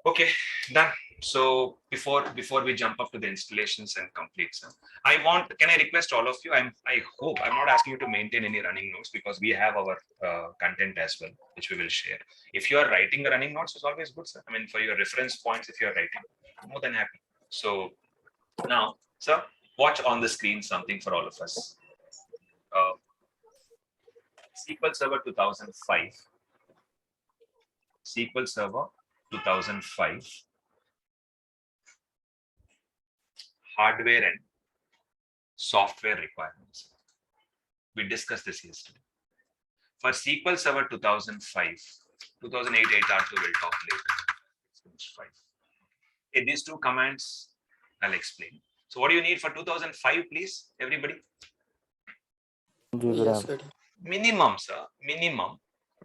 Okay, done. So before we jump up to the installations and complete, can I request all of you? I hope I'm not asking you to maintain any running notes because we have our content as well, which we will share. If you are writing the running notes, it's always good, sir. I mean, for your reference points, if you are writing, I'm more than happy. So now, sir, watch on the screen something for all of us. SQL Server 2005. SQL Server 2005. Hardware and software requirements. We discussed this yesterday. For SQL Server 2005, 2008 8R2 will talk later. Okay, these two commands I'll explain. So what do you need for 2005, please, everybody? Yes, minimum, sir, minimum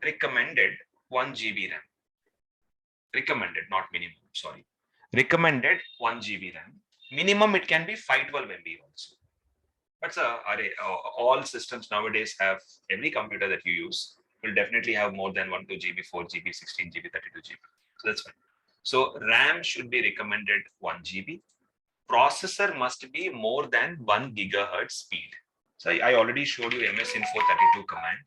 recommended 1 GB RAM. Recommended, not minimum, sorry. Recommended 1 GB RAM. Minimum, it can be 512 MB also. But sir, all systems nowadays have, every computer that you use will definitely have more than 1, 2 GB, 4 GB, 16 GB, 32 GB. So that's fine. So RAM should be recommended 1 GB. Processor must be more than 1 gigahertz speed. So I already showed you MS-Info32 command.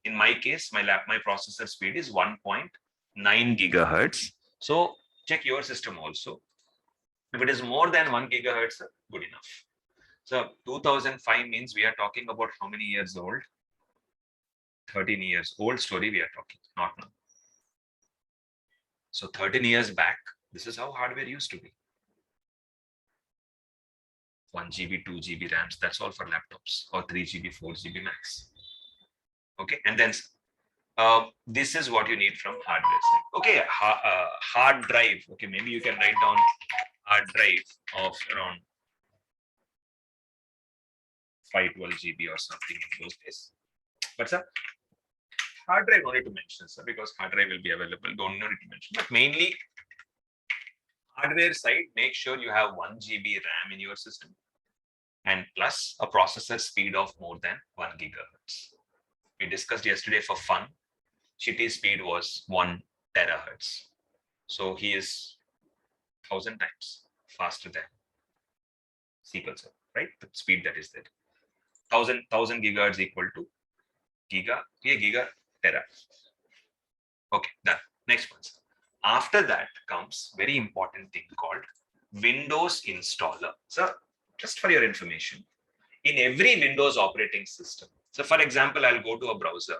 In my case, my processor speed is 1.9 gigahertz. So check your system also. If it is more than 1 gigahertz, good enough. So 2005 means we are talking about how many years old? 13 years old story we are talking, not now. So 13 years back, this is how hardware used to be. 1 GB, 2 GB RAMs, that's all for laptops, or 3 GB, 4 GB max. Okay, and then this is what you need from hardware side. Okay, hard drive. Okay, maybe you can write down hard drive of around 512 GB or something in those days. But sir, hard drive no need to mention, sir, because hard drive will be available. Don't need to mention. But mainly hardware side, make sure you have 1 GB RAM in your system and plus a processor speed of more than 1 gigahertz. We discussed yesterday for fun. Shitty's speed was 1 terahertz. So he is 1,000 times faster than SQL Server, right? The speed that is there. 1,000 gigahertz equal to giga tera. Okay, done. Next one. After that comes very important thing called Windows installer. So just for your information, in every Windows operating system, so for example, I'll go to a browser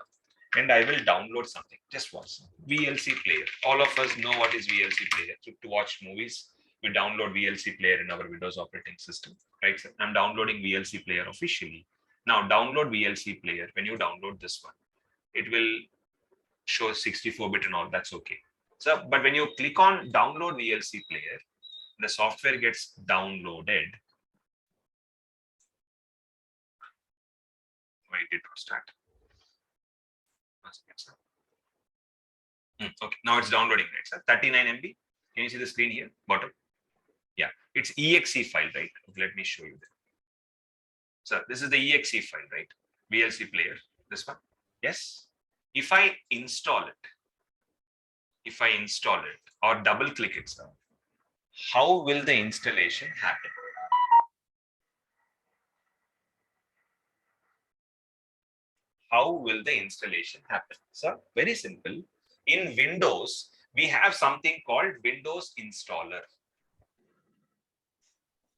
and I will download something. Just watch VLC player. All of us know what is VLC player. So to watch movies, we download VLC player in our Windows operating system, right? So I'm downloading VLC player officially. Now download VLC player. When you download this one, it will show 64-bit and all. That's okay. So, but when you click on download VLC player, the software gets downloaded. Why did it not start? Okay, now it's downloading, right, sir? 39 MB. Can you see the screen here, bottom? Yeah, it's exe file, right? Let me show you that. So this is the exe file, right? VLC player, this one. Yes. If I install it, or double click it, sir, how will the installation happen? How will the installation happen? Sir, very simple. In Windows, we have something called Windows installer.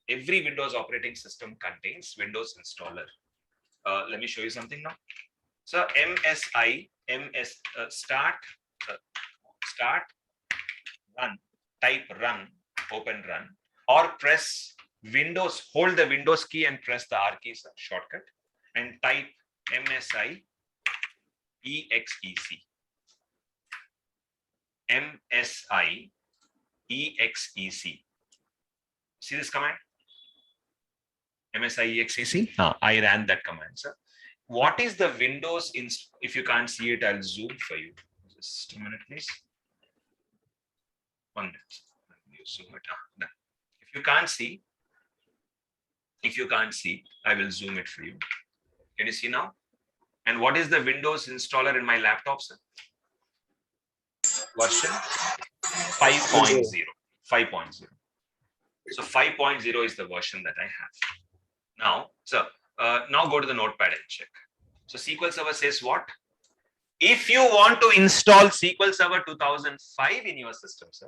Every Windows operating system contains Windows installer. Let me show you something now. So start, run, type run, open run, or press Windows, hold the Windows key and press the R key, shortcut, and type MSI EXEC. MSI EXEC. See this command? MSI EXEC. I ran that command, sir. What is the Windows if you can't see it, I'll zoom for you. Just a minute, please. 1 minute. Zoom it. If you can't see, I will zoom it for you. Can you see now? And what is the Windows installer in my laptop, sir? Version 5.0. 5.0. So 5.0 is the version that I have. Now, now go to the notepad and check. So SQL Server says what? If you want to install SQL Server 2005 in your system, sir,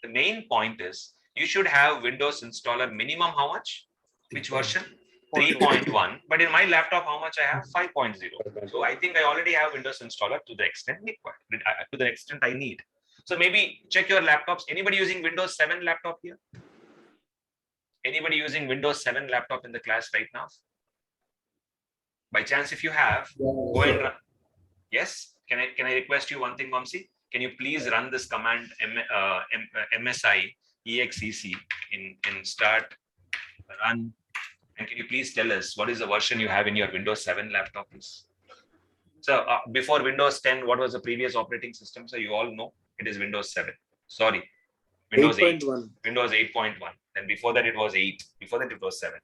the main point is you should have Windows installer minimum how much? Which version? 3.1. But in my laptop, how much I have? 5.0. So I think I already have Windows installer to the extent required, to the extent I need. So maybe check your laptops. Anybody using Windows 7 laptop here? Anybody using Windows 7 laptop in the class right now? By chance, if you have, go and run. Yes. Can I request you one thing, Vamsi? Can you please run this command msi exec in start run, and can you please tell us what is the version you have in your Windows 7 laptop, please? So before Windows 10, what was the previous operating system? So you all know it is Windows 7. Sorry, Windows 8. Windows 8.1. Then before that it was 8. Before that it was 7.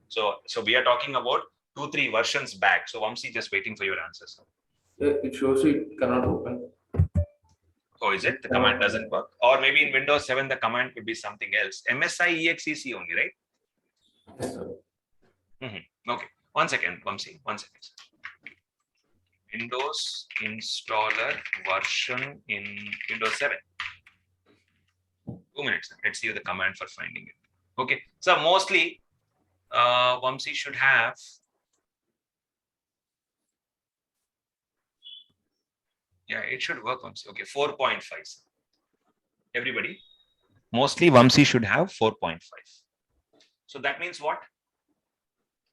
So we are talking about 2-3 versions back. So Vamsi, just waiting for your answers. It shows it cannot open. Oh, is it? The command doesn't work? Or maybe in Windows 7, the command could be something else. MSI exec only, right? Yes, sir. Okay. One second, Vamsi. One second. Windows installer version in Windows 7. 2 minutes. Let's see the command for finding it. Okay. So mostly, Vamsi should have. Yeah, it should work, Vamsi. Okay, 4.5. Everybody, mostly Vamsi should have 4.5. So that means what?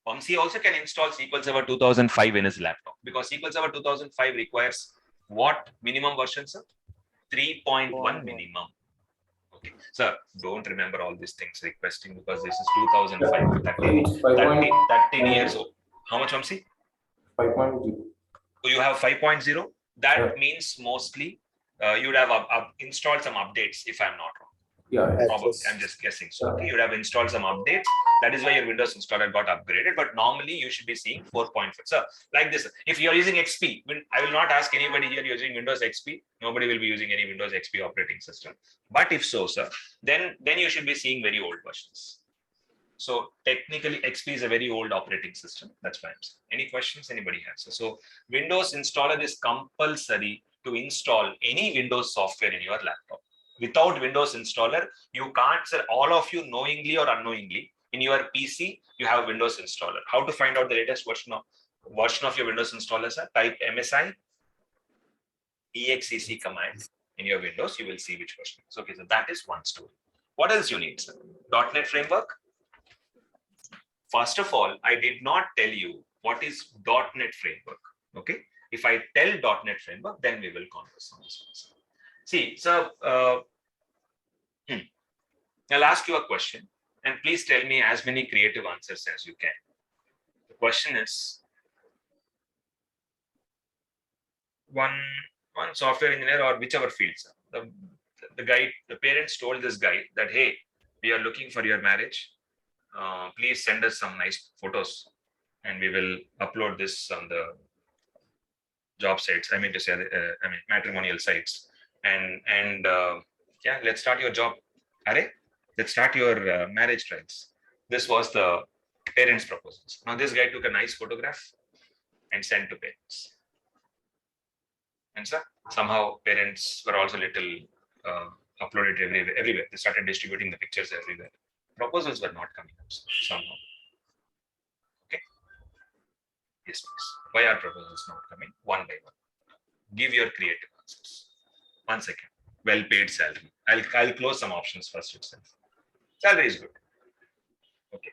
Vamsi also can install SQL Server 2005 in his laptop, because SQL Server 2005 requires what minimum version, sir? 3.1 minimum. Okay, sir, don't remember all these things requesting, because this is 2005, 13 years old. How much, Vamsi? 5.0. So you have 5.0. That means mostly you would have installed some updates, if I'm not wrong. Yeah, probably. I'm just guessing. So okay, you would have installed some updates. That is why your Windows installer got upgraded. But normally you should be seeing 4.5. So like this, if you're using XP, I will not ask anybody here using Windows XP. Nobody will be using any Windows XP operating system. But if so, sir, then you should be seeing very old versions. So technically XP is a very old operating system. That's why I'm saying. Any questions anybody has? So Windows installer is compulsory to install any Windows software in your laptop. Without Windows installer, you can't, sir, all of you knowingly or unknowingly, in your PC, you have Windows installer. How to find out the latest version of your Windows installer, sir? Type MSI exec command in your Windows, you will see which version. So, okay, so that is one story. What else you need, sir? .NET framework. First of all, I did not tell you what is .NET framework. Okay, if I tell .NET framework, then we will converse on this one. See, so I'll ask you a question, and please tell me as many creative answers as you can. The question is, one software engineer or whichever field, the guy, the parents told this guy that, hey, we are looking for your marriage. Please send us some nice photos, and we will upload this on the job sites. I mean to say, matrimonial sites, and yeah, let's start your job. Let's start your marriage trials. This was the parents' proposals. Now this guy took a nice photograph and sent to parents. And so somehow parents were also little uploaded everywhere. They started distributing the pictures everywhere. Proposals were not coming up somehow. Okay. Yes, please. Why are proposals not coming? One by one. Give your creative answers. 1 second. Well-paid salary. I'll close some options first itself. Salary is good. Okay.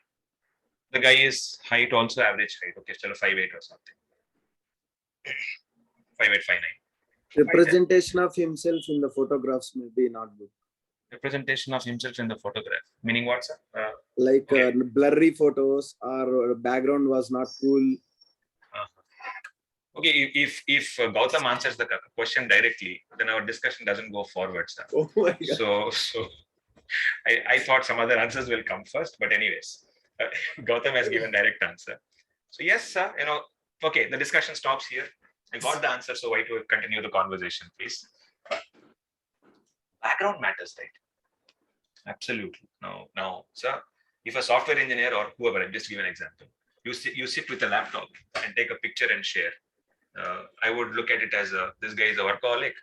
The guy is height also average height. Okay, still 5'8" or something. 5'8", 5'9". Representation of himself in the photographs may be not good. Representation of himself in the photograph. Meaning what, sir? Like blurry photos or background was not cool. Okay, if Gautam answers the question directly, then our discussion doesn't go forward, sir. Oh my God. So I thought some other answers will come first, but anyways, Gautam has given direct answer. So yes, sir, okay, the discussion stops here. I got the answer, so why to continue the conversation, please? background matters, right? Absolutely. Now, sir, if a software engineer or whoever, I'll just give an example, you sit with a laptop and take a picture and share. I would look at it as this guy is a workaholic,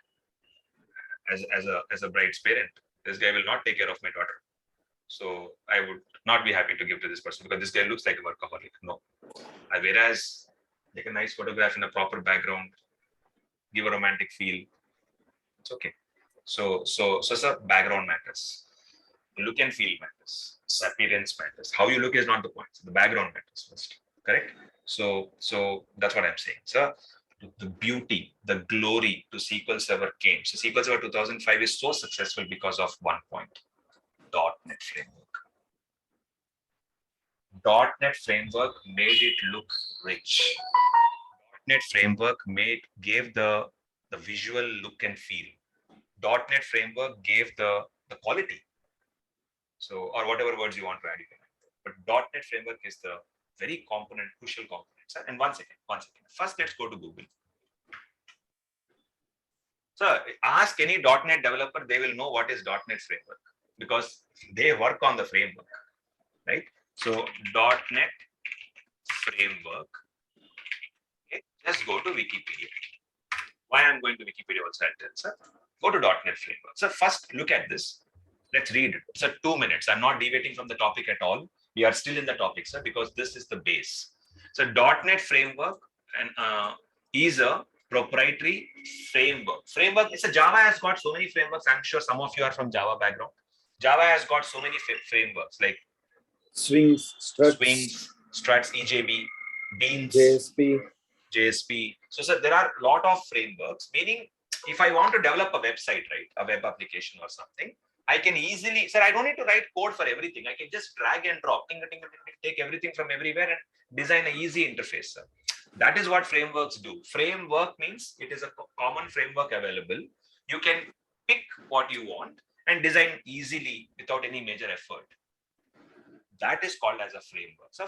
as a bride's parent. This guy will not take care of my daughter. So I would not be happy to give to this person because this guy looks like a workaholic. No. Whereas take a nice photograph in a proper background, give a romantic feel. It's okay. So sir, background matters. Look and feel matters. Appearance matters. How you look is not the point. The background matters first. Correct? So that's what I'm saying. So the beauty, the glory to SQL Server came. So SQL Server 2005 is so successful because of one point. .NET framework. .NET framework made it look rich. .NET framework gave the visual look and feel. .NET framework gave the quality. So, or whatever words you want to add, you can add. But .NET framework is the very crucial component. And one second. First, let's go to Google. So, ask any .NET developer, they will know what is .NET framework because they work on the framework, right? So, .NET framework. Okay, just go to Wikipedia. Why I'm going to Wikipedia also, I'll tell, sir. Go to .NET framework. So, first look at this. Let's read it. So 2 minutes. I'm not deviating from the topic at all. We are still in the topic, sir, because this is the base. So .NET framework is a proprietary framework. Java has got so many frameworks. I'm sure some of you are from Java background. Java has got so many frameworks like Swings, struts, EJB, Beans, JSP. So sir, there are a lot of frameworks, meaning if I want to develop a website, right, a web application or something, I can easily, sir, I don't need to write code for everything. I can just drag and drop, take everything from everywhere and design an easy interface, sir. That is what frameworks do. Framework means it is a common framework available. You can pick what you want and design easily without any major effort. That is called as a framework. So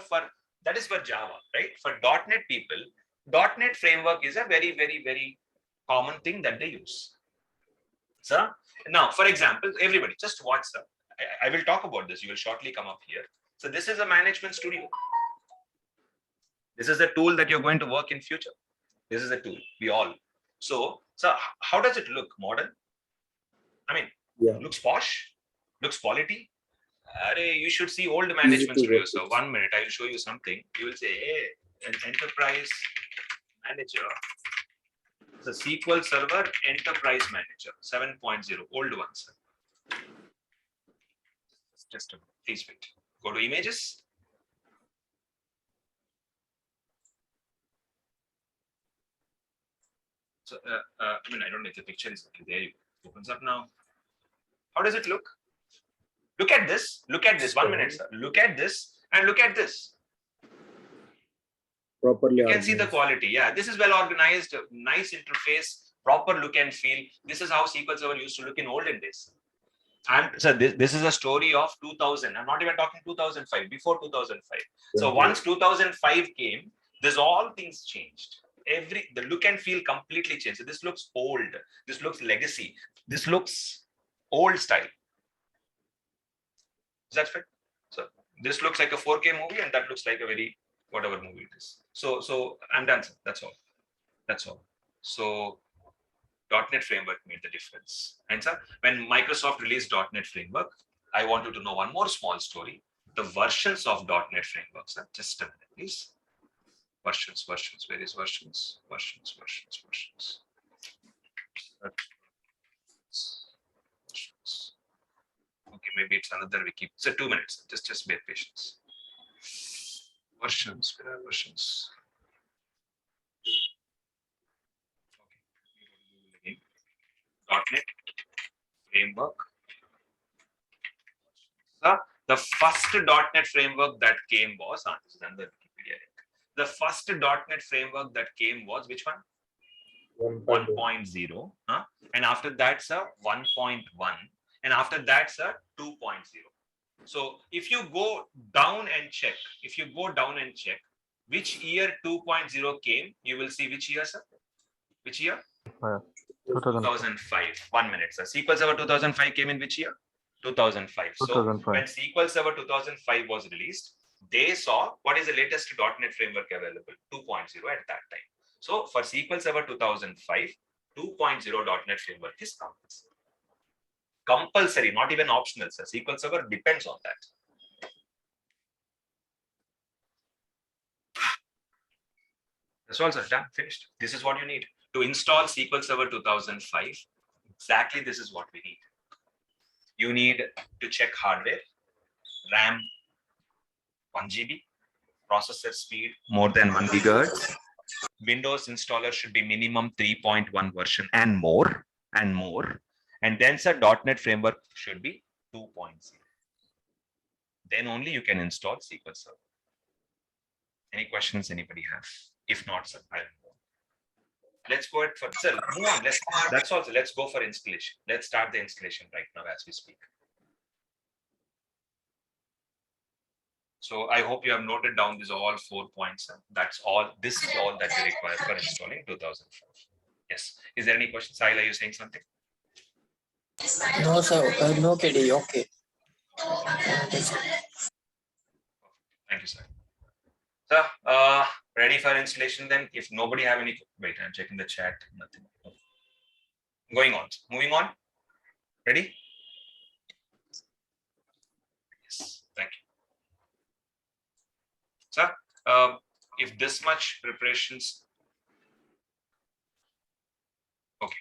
that is for Java, right? For .NET people, .NET framework is a very, very, very common thing that they use. So now, for example, everybody just watch, sir. I will talk about this. You will shortly come up here. So this is a management studio. This is the tool that you're going to work in future. This is a tool. We all. So how does it look? Modern? I mean, looks posh, looks quality. You should see old management studio. So 1 minute, I will show you something. You will say, hey, an enterprise manager. The SQL Server Enterprise Manager 7.0, old one, sir. Just a minute, please wait. Go to images. So, I don't know if the picture is okay. There you go. Opens up now. How does it look? Look at this. Look at this. 1 minute, sir. Look at this and look at this. Properly you can see the quality. Yeah, this is well organized, nice interface, proper look and feel. This is how SQL Server used to look in olden days. And so this is a story of 2000. I'm not even talking 2005, before 2005. So once 2005 came, all things changed. The look and feel completely changed. So this looks old. This looks legacy. This looks old style. Is that fair? So this looks like a 4K movie, and that looks like a very whatever movie it is. So I'm done, sir. That's all. So .NET framework made the difference. And sir, when Microsoft released .NET framework, I want you to know one more small story. The versions of .NET framework, sir. Just a minute, please. Versions. Where is versions? Versions. Okay, maybe it's another wiki. So 2 minutes. Just bear patience. Versions. Where are versions? Okay. .NET framework. So the first .NET framework that came was this is another Wikipedia link. The first .NET framework that came was which one? 1.0. And after that, sir, 1.1. And after that, sir, 2.0. So if you go down and check, which year 2.0 came, you will see which year, sir? Which year? 2005. 1 minute, sir. SQL Server 2005 came in which year? 2005. So 2005. when SQL Server 2005 was released, they saw what is the latest .NET framework available, 2.0 at that time. So for SQL Server 2005, 2.0 .NET framework is compulsory. Compulsory, not even optional, sir. SQL Server depends on that. That's all, sir. Done. Finished. This is what you need to install SQL Server 2005. Exactly, this is what we need. You need to check hardware, RAM 1 GB, processor speed more than 1 gigahertz. Windows installer should be minimum 3.1 version and more. And then sir, .NET framework should be 2.0. Then only you can install SQL Server. Any questions anybody have? If not, sir, I'll move on. Let's go ahead for, sir, move on. That's also, let's go for installation. Let's start the installation right now as we speak. So I hope you have noted down these all 4 points. Sir. That's all. This is all that we require for installing 2005. Yes. Is there any questions? Sahil, are you saying something? No, sir. No, KD. Okay. Thank you, sir. So, ready for installation then? If nobody have any, wait, I'm checking the chat. Nothing. Going on. Moving on. Ready? Yes. Thank you. Sir, if this much preparations, okay.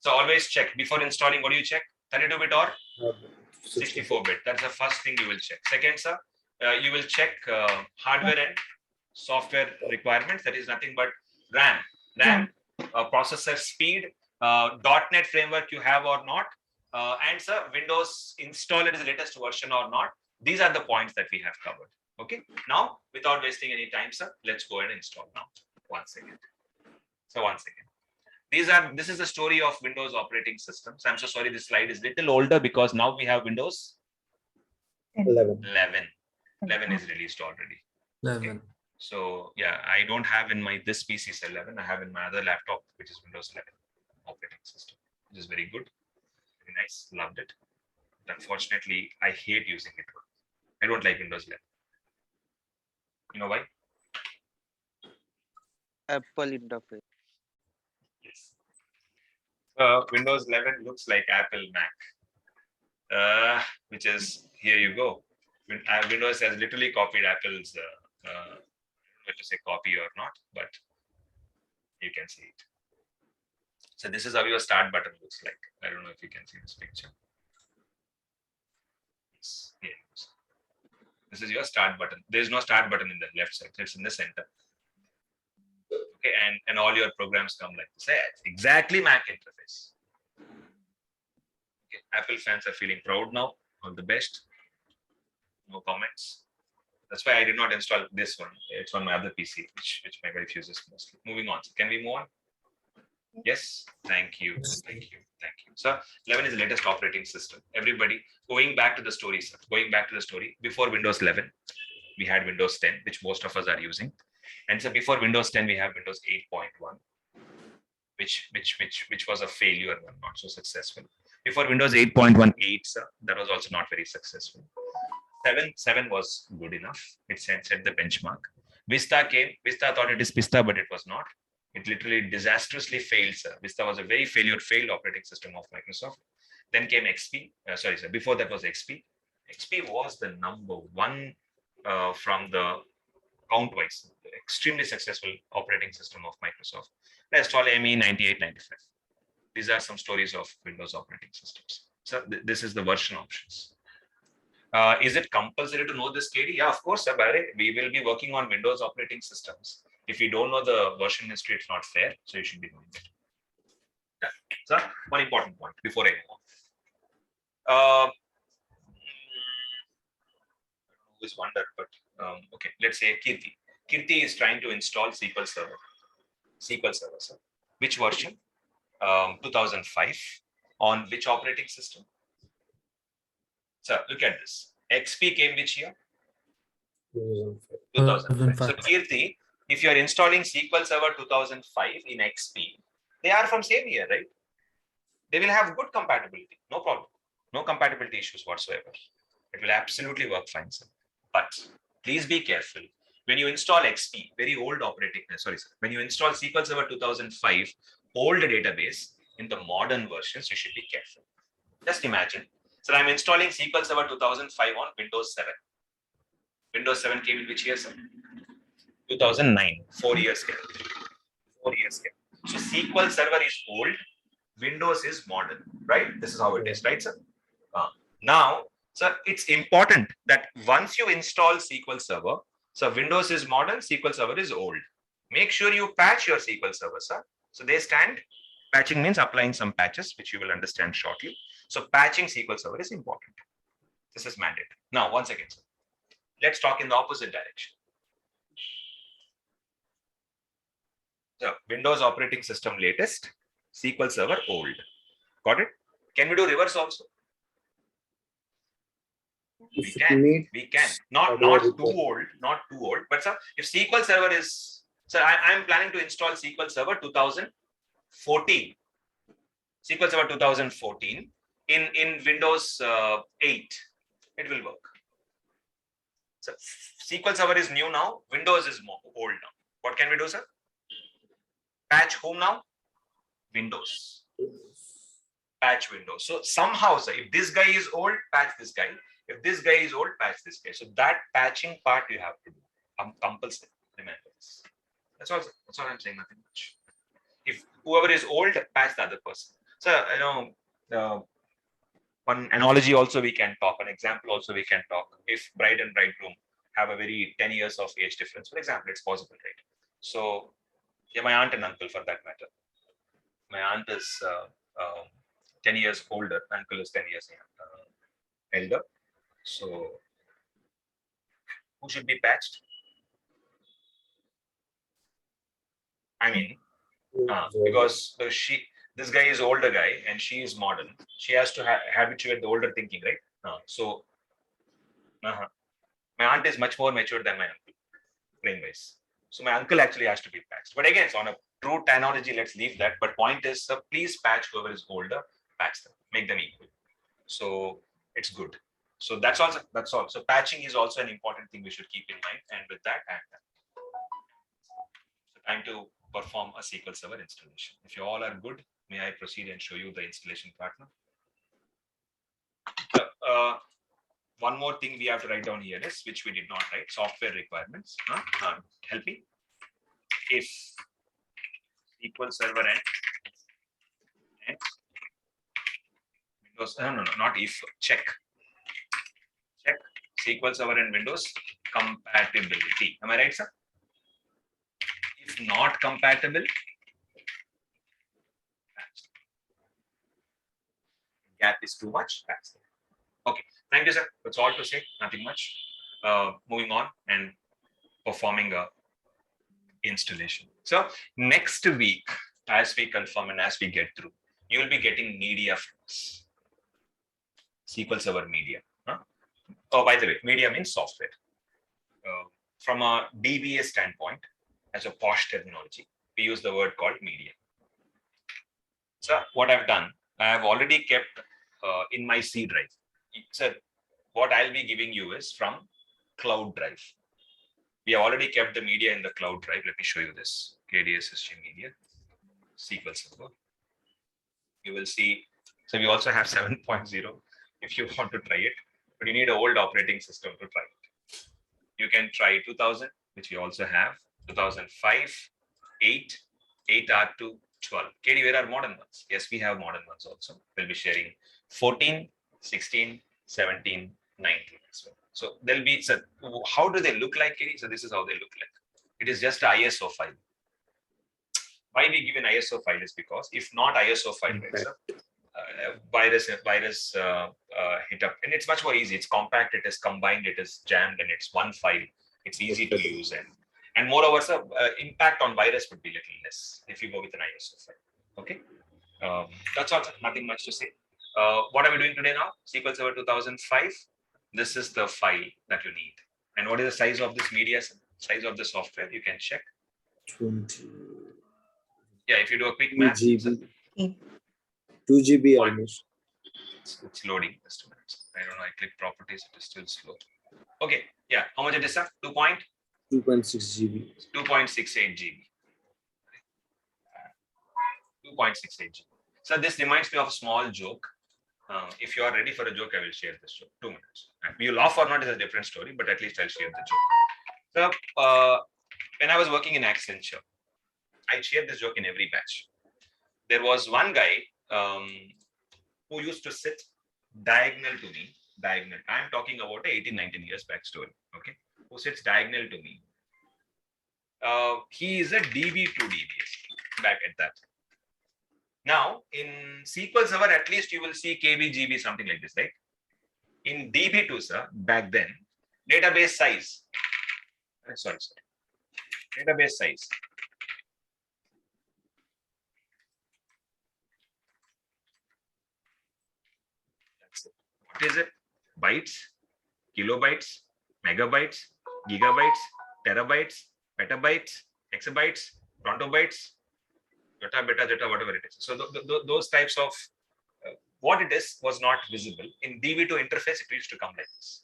So always check before installing. What do you check? 32-bit or 64-bit? That's the first thing you will check. Second, sir, you will check hardware and software requirements. That is nothing but RAM, processor speed, .NET framework you have or not, and sir, Windows installer is the latest version or not. These are the points that we have covered. Okay. Now, without wasting any time, sir, let's go ahead and install now. 1 second. So 1 second. This is the story of Windows operating systems. I'm so sorry, this slide is little older because now we have Windows 11. 11 is released already. 11. Okay. So yeah, I don't have in my this PC is 11. I have in my other laptop, which is Windows 11 operating system, which is very good, very nice, loved it. But unfortunately, I hate using it. I don't like Windows 11. You know why? Apple interface. Yes. Windows 11 looks like Apple Mac, which is, here you go. Windows has literally copied Apple's, whether to say copy or not, but you can see it. So this is how your start button looks like. I don't know if you can see this picture. Yes, here it is. This is your start button. There is no start button in the left side. It's in the center. Okay, and all your programs come like this. It's exactly Mac interface. Okay, Apple fans are feeling proud now. All the best. No comments. That's why I did not install this one. It's on my other PC, which my wife uses mostly. Moving on. So can we move on? Yes. Thank you. Thank you. Thank you. So 11 is the latest operating system. Everybody, going back to the story, sir. Going back to the story. Before Windows 11, we had Windows 10, which most of us are using. And so before Windows 10, we have Windows 8.1, which was a failure and not so successful. Before Windows 8.18, sir, that was also not very successful. 7 was good enough. It set the benchmark. Vista came. Vista thought it is Pista, but it was not. It literally disastrously failed, sir. Vista was a very failed operating system of Microsoft. Then came XP. Sorry, sir. Before that was XP. XP was the number one from the count-wise, extremely successful operating system of Microsoft. Let's all ME 98, 95. These are some stories of Windows operating systems. So this is the version options. Is it compulsory to know this, KD? Yeah, of course, sir. We will be working on Windows operating systems. If you don't know the version history, it's not fair. So you should be knowing it. Yeah. So one important point before I move on. Always wonder, but okay, let's say Kirti. Kirti is trying to install SQL Server. SQL Server, sir. Which version? 2005. On which operating system? So look at this. XP came which year? 2005. So Kirti, if you are installing SQL Server 2005 in XP, they are from same year, right? They will have good compatibility, no problem, no compatibility issues whatsoever. It will absolutely work fine, sir. But please be careful when you install XP, very old operating. Sorry, sir. When you install SQL Server 2005, old database in the modern versions, you should be careful. Just imagine. So I'm installing SQL Server 2005 on Windows 7. Windows 7 came in which year, sir? 2009. 4 years gap. 4 years gap. So SQL Server is old, Windows is modern, right? This is how it is, right, sir? Now, sir, it's important that once you install SQL Server, so Windows is modern, SQL Server is old. Make sure you patch your SQL Server, sir. So they stand. Patching means applying some patches, which you will understand shortly. So patching SQL Server is important. This is mandate. Now, once again, sir, let's talk in the opposite direction. So Windows operating system latest, SQL Server old. Got it? Can we do reverse also? We can. Not too old, but sir, if SQL Server is, sir, I'm planning to install SQL Server 2014. SQL Server 2014 in Windows 8, it will work. So SQL Server is new now, Windows is old now. What can we do, sir? Patch whom now? Windows. Patch Windows. So somehow, sir, if this guy is old, patch this guy. If this guy is old, patch this guy. So that patching part you have to do. Compulsory. Remember this. That's all. That's all I'm saying. Nothing much. If whoever is old, patch the other person. So one analogy also we can talk. An example also we can talk. If bride and bridegroom have a very 10 years of age difference, for example, it's possible, right? So yeah, my aunt and uncle, for that matter. My aunt is 10 years older. Uncle is 10 years elder. So who should be patched? I mean, because this guy is older guy and she is modern. She has to habituate the older thinking, right? My aunt is much more mature than my uncle, brain wise. So my uncle actually has to be patched. But again, so on a true analogy, let's leave that. But point is, please patch whoever is older, patch them, make them equal. So it's good. So that's all. That's all. So patching is also an important thing we should keep in mind. And with that, I'm done. So time to perform a SQL Server installation. If you all are good, may I proceed and show you the installation partner? So, one more thing we have to write down here is, which we did not write, software requirements. Help me. If SQL Server and Windows, no, not if, check SQL Server and Windows compatibility. Am I right, sir? If not compatible, gap is too much. Okay, thank you, sir. That's all to say. Nothing much. Moving on and performing a installation. So next week, as we confirm and as we get through, you will be getting media from us. SQL Server media. Oh, by the way, media means software. From a DBA standpoint, as a posh terminology, we use the word called media. So what I've done, I have already kept in my C drive. So what I'll be giving you is from cloud drive. We have already kept the media in the cloud drive. Let me show you this. KDSSG media, SQL Server. You will see, so we also have 7.0 if you want to try it, but you need an old operating system to try it. You can try 2000, which we also have, 2005, 8, 8R2, 12. KD, where are modern ones? Yes, we have modern ones also. We'll be sharing 14, 16, 17, 19 as well. So there'll be, so how do they look like, KD? So this is how they look like. It is just an ISO file. Why we give an ISO file is because if not ISO file, virus hit up, and it's much more easy. It's compact, it is combined, it is jammed, and it's one file. It's easy to use, and moreover, so impact on virus would be little less if you go with an ISO file. Okay, that's all. Nothing much to say. What are we doing today now? SQL Server 2005. This is the file that you need. And what is the size of this media? Size of the software? You can check. 20. Yeah, if you do a quick 2 math, GB. 2 GB almost. it's loading. Just a minute. I don't know. I click properties. It is still slow. Okay. Yeah. How much it is, sir? 2.6 GB. 2.68 GB. 2.68 GB. So this reminds me of a small joke. If you are ready for a joke, I will share this joke. 2 minutes. You laugh or not is a different story, but at least I'll share the joke. So when I was working in Accenture, I shared this joke in every batch. There was one guy who used to sit diagonal to me. Diagonal. I'm talking about 18, 19 years back story. Okay. Who sits diagonal to me. He is a DB2 DBS back at that. Now, in SQL Server, at least you will see KBGB, something like this, right? In DB2, sir, back then, database size. Sorry. Database size. That's it. What is it? Bytes, kilobytes, megabytes, gigabytes, terabytes, petabytes, exabytes, prontobytes, jota, beta, jota, whatever it is. So those types of what it is was not visible. In DB2 interface, it used to come like this.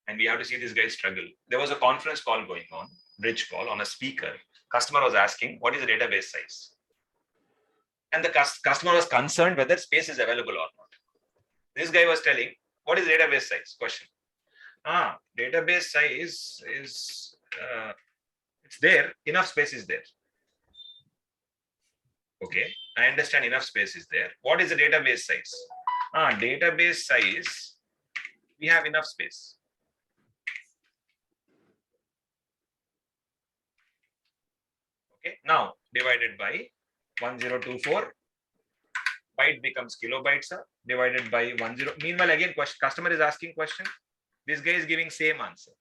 And we have to see this guy struggle. There was a conference call going on, bridge call on a speaker. Customer was asking, what is the database size? And the customer was concerned whether space is available or not. This guy was telling, what is database size? Question. Database size is, it's there, enough space is there. Okay, I understand enough space is there. What is the database size? Database size, we have enough space. Okay, now divided by 1024, byte becomes kilobytes, divided by 10. Meanwhile, again, customer is asking question. This guy is giving same answer.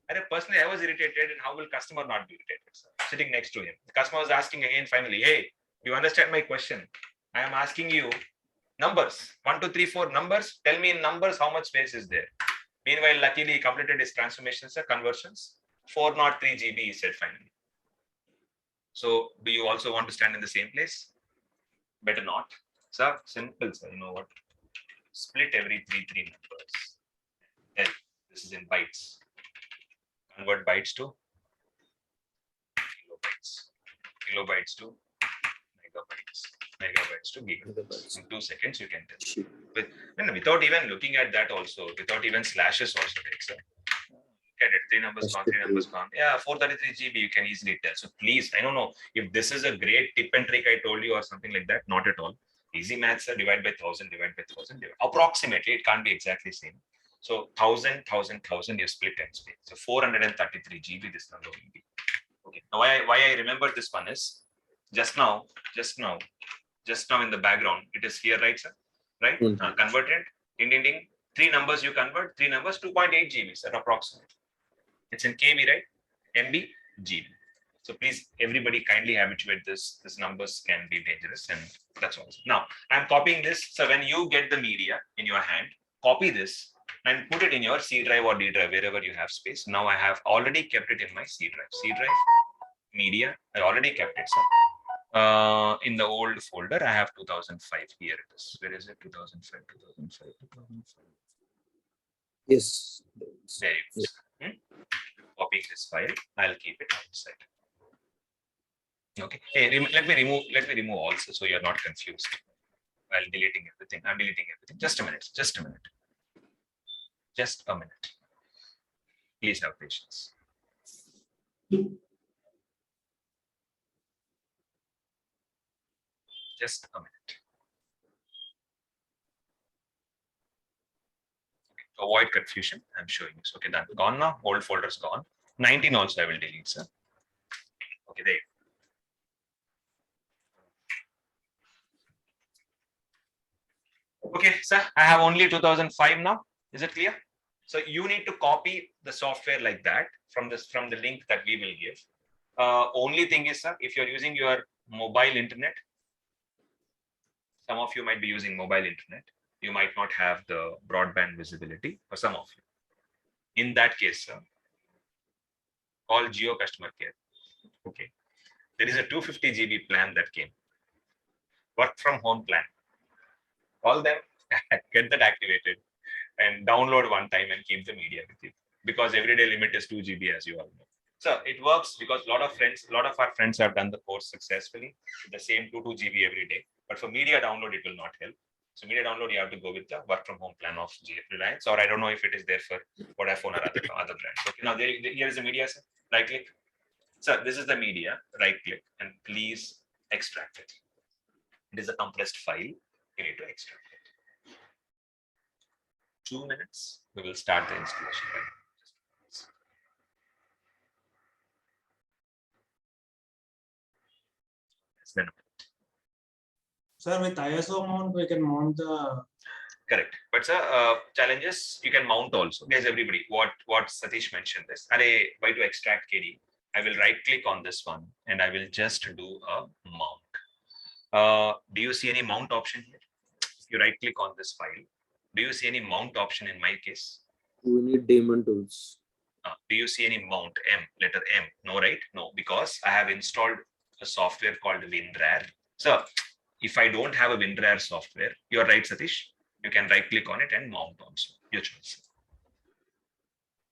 And personally, I was irritated, and how will customer not be irritated, sir? Sitting next to him. The customer was asking again, finally, hey, you understand my question? I am asking you numbers, 1, 2, 3, 4 numbers. Tell me in numbers how much space is there. Meanwhile, luckily, he completed his transformations, conversions. 403 GB, he said finally. So, do you also want to stand in the same place? Better not. Sir, simple, sir. You know what? Split every 3 numbers. Then this is in bytes. Convert bytes to kilobytes. Kilobytes to megabytes to gigabytes. In 2 seconds, you can tell. Without even looking at that also, without even slashes also, right, sir? Look at it, 3 numbers gone, 3 numbers gone. Yeah, 433 GB, you can easily tell. So please, I don't know if this is a great tip and trick I told you or something like that. Not at all. Easy maths, sir, divide by 1000, divide by 1000. Approximately, it can't be exactly same. So 1000, you split and split. So 433 GB this number will be. Okay. Now why I remember this one is just now in the background, it is here, right, sir? Right? Converted, ding, ding, ding. 3 numbers you convert, 3 numbers, 2.8 GB, sir, approximately. It's in KB, right? MB, GB. So please, everybody kindly habituate this. These numbers can be dangerous, and that's all. Now, I'm copying this. So when you get the media in your hand, copy this and put it in your C drive or D drive, wherever you have space. Now I have already kept it in my C drive. C drive, media, I already kept it. So in the old folder, I have 2005. Here it is. Where is it? 2005, 2005, 2005. Yes. There you go. Copying this file, I'll keep it outside. Okay. Hey, let me remove also, so you're not confused while deleting everything. I'm deleting everything. Just a minute. Just a minute. Just a minute. Please have patience. Just a minute. Okay. To avoid confusion, I'm showing this. Okay, done. Gone now. Old folder's gone. 19 also I will delete, sir. Okay, there. Okay, sir, I have only 2005 now. Is it clear? So you need to copy the software like that from the link that we will give. Only thing is, sir, if you're using your mobile internet, some of you might be using mobile internet. You might not have the broadband visibility for some of you. In that case, call Geo customer care. Okay. There is a 250 GB plan that came. Work from home plan. Call them, get that activated, and download one time and keep the media with you. Because everyday limit is 2 GB, as you all know. So it works because a lot of our friends have done the course successfully with the same 2 GB every day. But for media download, it will not help. So media download, you have to go with the work from home plan of Reliance, or I don't know if it is there for Vodafone or other brands. Okay, now here is the media. Right click. So this is the media. Right click and please extract it. It is a compressed file. You need to extract it. 2 minutes. We will start the installation. Then Sir, with ISO mount, we can mount the. correct, but sir, challenges you can mount also. Guys, everybody, what Satish mentioned this. Why to extract KD? I will right click on this one and I will just do a mount. Do you see any mount option here? If you right click on this file, do you see any mount option in my case? We need daemon tools. Do you see any mount letter M? No, right? No, because I have installed a software called WinRAR. So if I don't have a WinRAR software, you're right, Satish. You can right click on it and mount also. Your choice.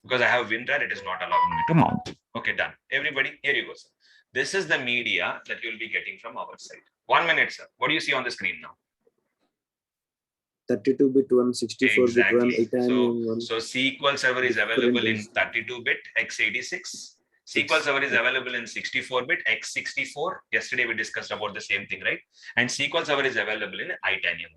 Because I have WinRAR, it is not allowing me to mount. Okay, done. Everybody, here you go, sir. This is the media that you'll be getting from our site. 1 minute, sir. What do you see on the screen now? 32-bit one, 64-bit one, Italian one. So SQL Server is available in 32-bit x86. SQL Server is available in 64-bit x64. Yesterday we discussed about the same thing, right? And SQL Server is available in Itanium.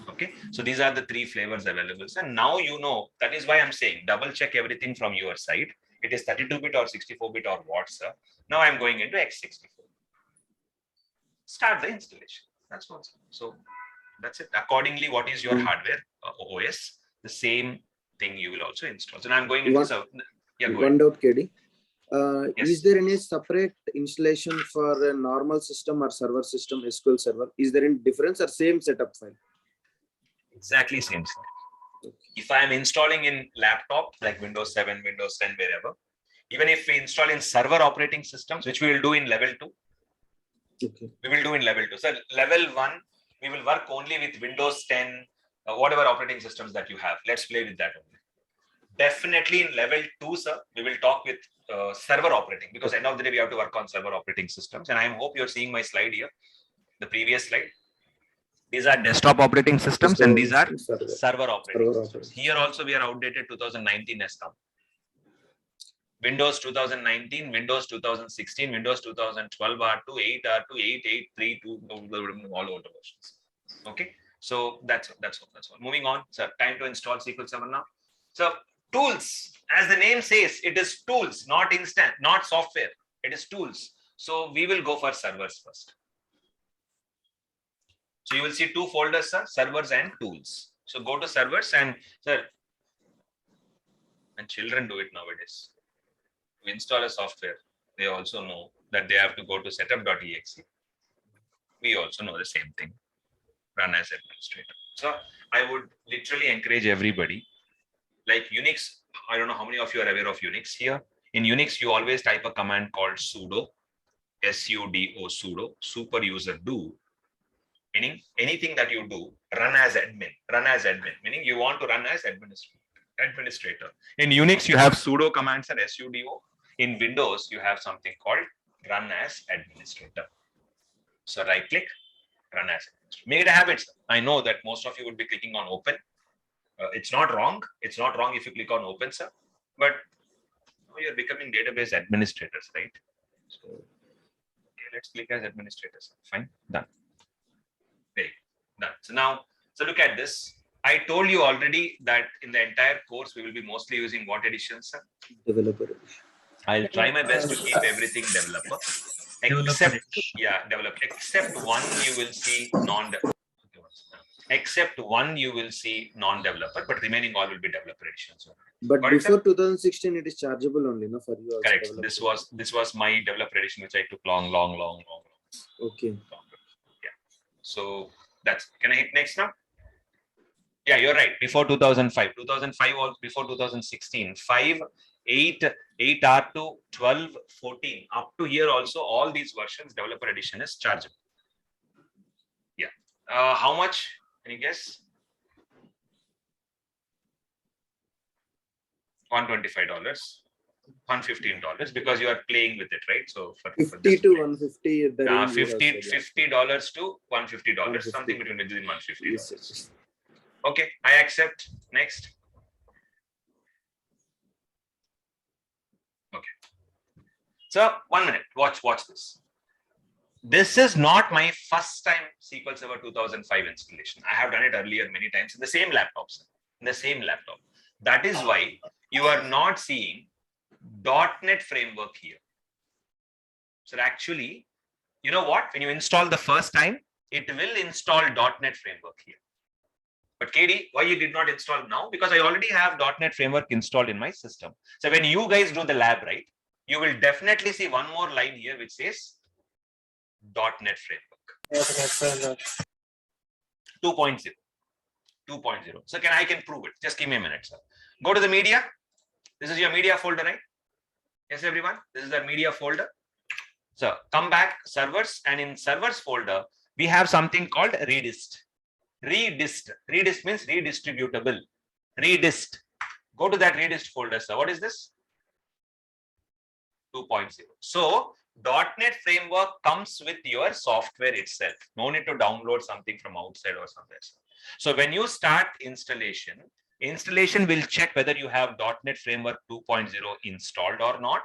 Okay, so these are the 3 flavors available. So now you know, that is why I'm saying double check everything from your side. It is 32-bit or 64-bit or what, sir. Now I'm going into x64. Start the installation. That's what. So that's it. Accordingly, what is your hardware OS? The same thing you will also install. So now I'm going into one doubt, KD. Yes. Is there any separate installation for a normal system or server system, SQL Server? Is there any difference or same setup file? Exactly same thing. If I am installing in laptop like Windows 7, Windows 10, wherever, even if we install in server operating systems, which we will do in level 2, we will do in level 2. So level 1, we will work only with Windows 10, whatever operating systems that you have. Let's play with that only. Definitely in level 2, sir, we will talk with server operating, because end of the day we have to work on server operating systems. And I hope you're seeing my slide here, the previous slide. These are desktop operating systems and these are server operating systems. Here also we are outdated 2019 has come. Windows 2019, Windows 2016, Windows 2012 R2, 8 R2, 8, 8, 3, 2, all older versions. Okay, so that's all. Moving on, sir, time to install SQL Server now. So tools, as the name says, it is tools, not instant, not software. It is tools. So we will go for servers first. So you will see 2 folders, sir, servers and tools. So go to servers and, sir, and children do it nowadays. To install a software, they also know that they have to go to setup.exe. We also know the same thing, run as administrator. So I would literally encourage everybody, like Unix, I don't know how many of you are aware of Unix here. In Unix, you always type a command called sudo, sudo, sudo, super user do. Meaning anything that you do, run as admin, meaning you want to run as administrator. In Unix, you have sudo commands and sudo. In Windows, you have something called run as administrator. So right click, run as administrator. Make it a habit. I know that most of you would be clicking on open. It's not wrong. It's not wrong if you click on open, sir. But you're becoming database administrators, right? So okay, let's click as administrators. Fine, done. Great, done. So now, so look at this. I told you already that in the entire course, we will be mostly using what edition, sir? Developer edition. I'll try my best to keep everything developer. Except one you will see non-developer. Except one you will see non-developer, but remaining all will be developer editions. But before 2016, it is chargeable only, no, for you. Correct. This was my developer edition, which I took long. Okay. Yeah. So that's. Can I hit next now? Yeah, you're right. Before 2005, 2005 was before 2016. 5, 8, 8R2, 12, 14. Up to here also, all these versions, developer edition is chargeable. Yeah. How much? Can you guess? $125, $115 because you are playing with it, right? So for 50 this to play. 150 at the range. you have $50 said, yeah. to $150, 150. something between $150. Yes, yes. Okay, I accept. Next. Okay. So 1 minute. Watch this. This is not my first time SQL Server 2005 installation. I have done it earlier many times in the same laptops. In the same laptop. That is why you are not seeing .NET framework here. So actually, you know what? When you install the first time, it will install .NET framework here. But KD, why you did not install now? Because I already have .NET framework installed in my system. So when you guys do the lab, right, you will definitely see one more line here which says .NET framework 2.0. 2.0. So I can prove it. Just give me a minute, sir. Go to the media. This is your media folder, right? Yes, everyone. This is the media folder. So come back, servers, and in servers folder, we have something called Redis. Redis. Redis means redistributable. Redis. Go to that Redis folder, sir. What is this? 2.0. So .NET framework comes with your software itself. No need to download something from outside or somewhere. So when you start installation will check whether you have .NET framework 2.0 installed or not.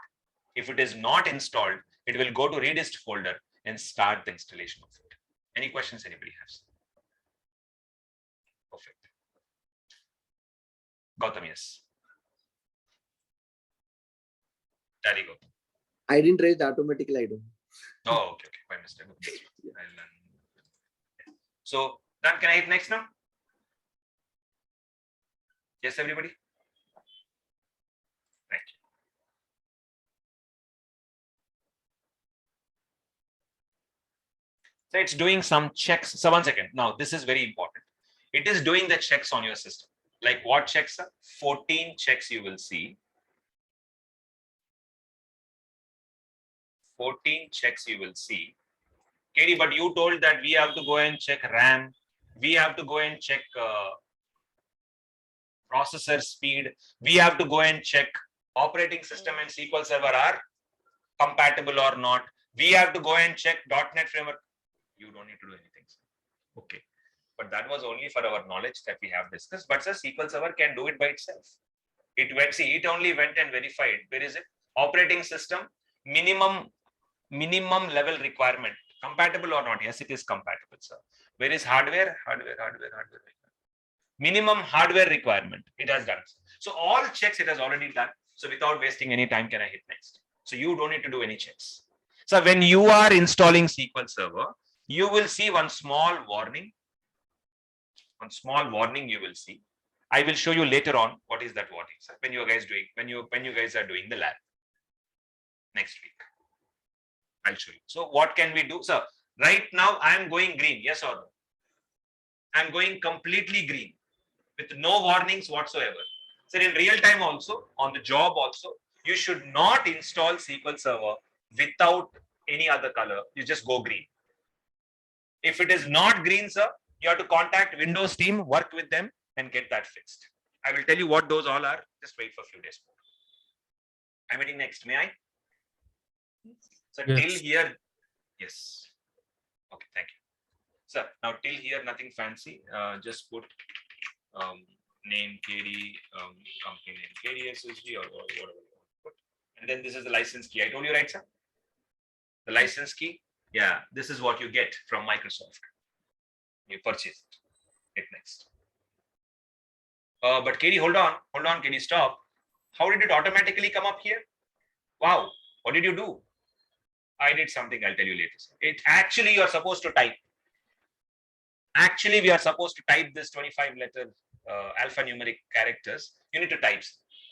If it is not installed, it will go to Redis folder and start the installation of it. Any questions anybody has? Perfect. Gautam, yes. Tally, Gautam. I didn't raise automatically. I don't. Oh, okay. My mistake. So, done. Can I hit next now? Yes, everybody? Right. So, it's doing some checks. So, 1 second. Now, this is very important. It is doing the checks on your system. Like what checks? 14 checks you will see. 14 checks you will see. Katie, but you told that we have to go and check RAM. We have to go and check processor speed. We have to go and check operating system and SQL Server are compatible or not. We have to go and check .NET framework. You don't need to do anything. Okay. But that was only for our knowledge that we have discussed. But sir, SQL Server can do it by itself. It only went and verified. Where is it? Operating system, minimum level requirement. Compatible or not? Yes, it is compatible, sir. Where is hardware? Hardware. Minimum hardware requirement. It has done. So all checks it has already done. So without wasting any time, can I hit next? So you don't need to do any checks. So when you are installing SQL Server, you will see one small warning. One small warning you will see. I will show you later on what is that warning, sir. When you guys are doing the lab next week. I'll show you. So what can we do? Sir, right now I am going green. Yes or no? I'm going completely green with no warnings whatsoever. So in real time also, on the job also, you should not install SQL Server without any other color. You just go green. If it is not green, sir, you have to contact Windows team, work with them and get that fixed. I will tell you what those all are. Just wait for a few days more. I'm hitting next. May I? So Yes. till here, yes. Okay, thank you. So now till here, nothing fancy. Just put name KD, company name KDSSG or whatever you want to put. And then this is the license key. I told you, right, sir? The license key. Yeah, this is what you get from Microsoft. You purchase it. Hit next. But KD, hold on, KD, stop. How did it automatically come up here? Wow, what did you do? I did something, I'll tell you later. It actually you're supposed to type. Actually, we are supposed to type this 25-letter alphanumeric characters. You need to type.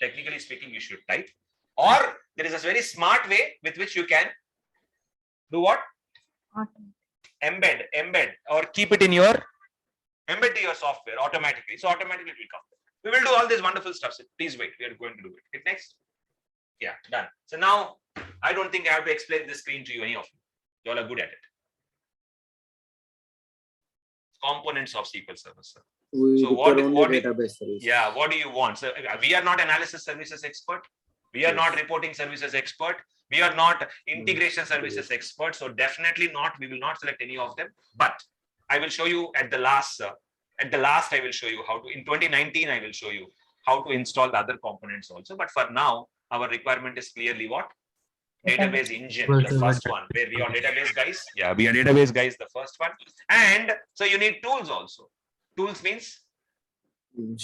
Technically speaking, you should type. Or there is a very smart way with which you can do what? Embed or keep it in your embed to your software automatically. So automatically it will come. We will do all this wonderful stuff. So please wait. We are going to do it. Hit next. Yeah, done. So now I don't think I have to explain this screen to you, any of you. You all are good at it. Components of SQL Server, sir. We So require what only database service. Yeah, what do you want? So we are not analysis services expert. We are not reporting services expert. We are not integration services expert. So definitely not. We will not select any of them. But I will show you at the last. At the last, I will show you how to. In 2019, I will show you how to install the other components also. But for now, our requirement is clearly what? Database engine, the first one. Where we are database guys. Yeah, we are database guys. The first one. And so you need tools also. Tools means